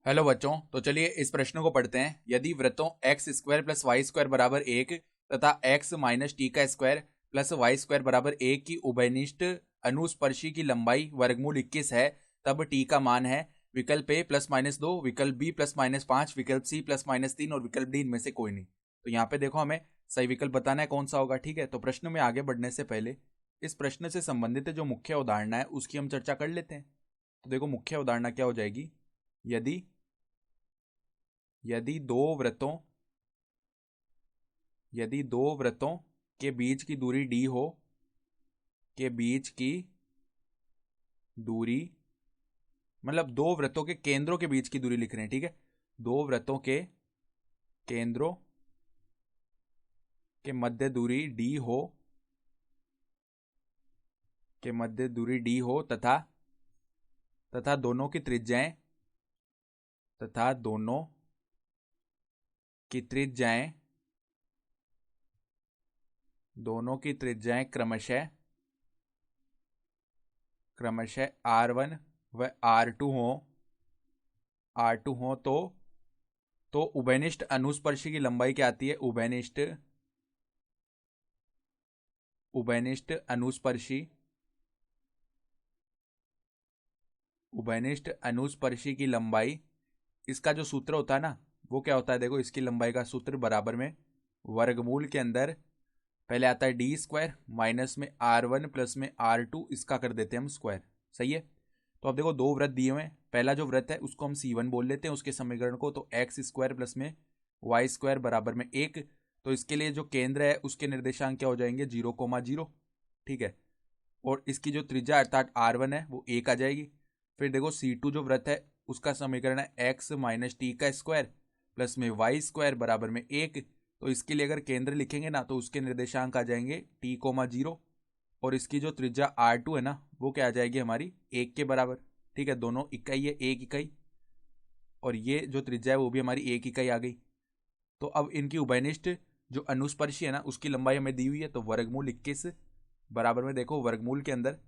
Hello बच्चों, तो चलिए इस प्रश्न को पढ़ते हैं। यदि वृत्तों x square plus y square बराबर 1 तथा एक्स माइनस टी का स्क्वायर प्लस वाई स्क्वायर बराबर 1 की उभयनिष्ठ अनुस्पर्शी की लंबाई वर्गमूल 21 है, तब टी का मान है विकल्प ए +-2, विकल्प बी +-5, विकल्प सी +-3 और विकल्प डी इनमें से कोई नहीं। तो यहाँ पे देखो, हमें सही विकल्प बताना है कौन सा होगा। ठीक है, तो प्रश्न में आगे बढ़ने से पहले इस प्रश्न से संबंधित जो मुख्य अवधारणा है उसकी हम चर्चा कर लेते हैं। तो देखो, मुख्य अवधारणा क्या हो जाएगी। यदि यदि दो वृत्तों यदि दो वृत्तों के बीच की दूरी d हो, के बीच की दूरी मतलब दो वृत्तों के केंद्रों के बीच की दूरी लिख रहे हैं। ठीक है, दो वृत्तों के केंद्रों के मध्य दूरी d हो, तथा तथा दोनों की त्रिज्याएं क्रमशः r1 व r2 हो तो उभयनिष्ठ अनुस्पर्शी की लंबाई क्या आती है। उभयनिष्ठ अनुस्पर्शी की लंबाई, इसका जो सूत्र होता है ना वो क्या होता है। देखो, इसकी लंबाई का सूत्र बराबर में वर्गमूल के अंदर पहले आता है डी स्क्वायर माइनस में r1 प्लस में r2, इसका कर देते हैं हम स्क्वायर। सही है। तो अब देखो, दो वृत्त दिए हुए हैं। पहला जो वृत्त है उसको हम C1 बोल लेते हैं, उसके समीकरण को। तो एक्स स्क्वायर प्लस में वाई स्क्वायर बराबर में 1। तो इसके लिए जो केंद्र है उसके निर्देशांक क्या हो जाएंगे, 0,0। ठीक है, और इसकी जो त्रिज्या अर्थात r1 है वो 1 आ जाएगी। फिर देखो, C2 जो वृत्त है उसका समीकरण है एक्स माइनस टी का स्क्वायर प्लस में वाई स्क्वायर बराबर में 1। तो इसके लिए अगर केंद्र लिखेंगे ना तो उसके निर्देशांक आ जाएंगे t,0, और इसकी जो त्रिज्या r2 है ना वो क्या आ जाएगी हमारी 1 के बराबर। ठीक है, दोनों इकाई है, 1 इकाई, और ये जो त्रिज्या है वो भी हमारी 1 इकाई आ गई। तो अब इनकी उभयनिष्ठ जो अनुस्पर्शी है ना उसकी लंबाई हमें दी हुई है। तो वर्गमूल 21 बराबर में, देखो वर्गमूल के अंदर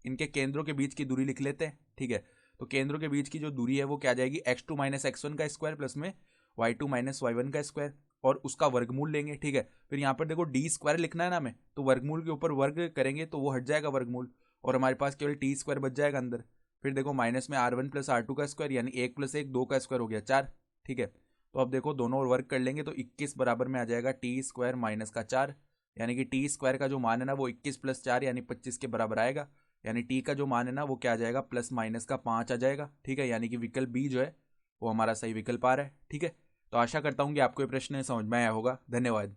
इनके केंद्रों के बीच की दूरी लिख लेते हैं। ठीक है, तो केंद्रों के बीच की जो दूरी है वो क्या आ जाएगी, x2 माइनस x1 का स्क्वायर प्लस में y2 माइनस y1 का स्क्वायर, और उसका वर्गमूल लेंगे। ठीक है, फिर यहाँ पर देखो डी स्क्वायर लिखना है ना हमें, तो वर्गमूल के ऊपर वर्ग करेंगे तो वो हट जाएगा वर्गमूल, और हमारे पास केवल टी स्क्वायर बच जाएगा अंदर। फिर देखो, माइनस में r1 प्लस r2 का स्क्वायर, यानी 1 प्लस 1 2 का स्क्वायर हो गया 4। ठीक है, तो अब देखो दोनों वर्ग कर लेंगे तो 21 बराबर में आ जाएगा टी स्क्वायर माइनस का 4, यानी कि टी स्क्वायर का जो मान है ना वो 21 प्लस 4 यानी 25 के बराबर आएगा। यानी टी का जो मान है ना वो क्या आ जाएगा, प्लस माइनस का 5 आ जाएगा। ठीक है, यानी कि विकल्प बी जो है वो हमारा सही विकल्प आ रहा है। ठीक है, तो आशा करता हूँ कि आपको ये प्रश्न समझ में आया होगा। धन्यवाद।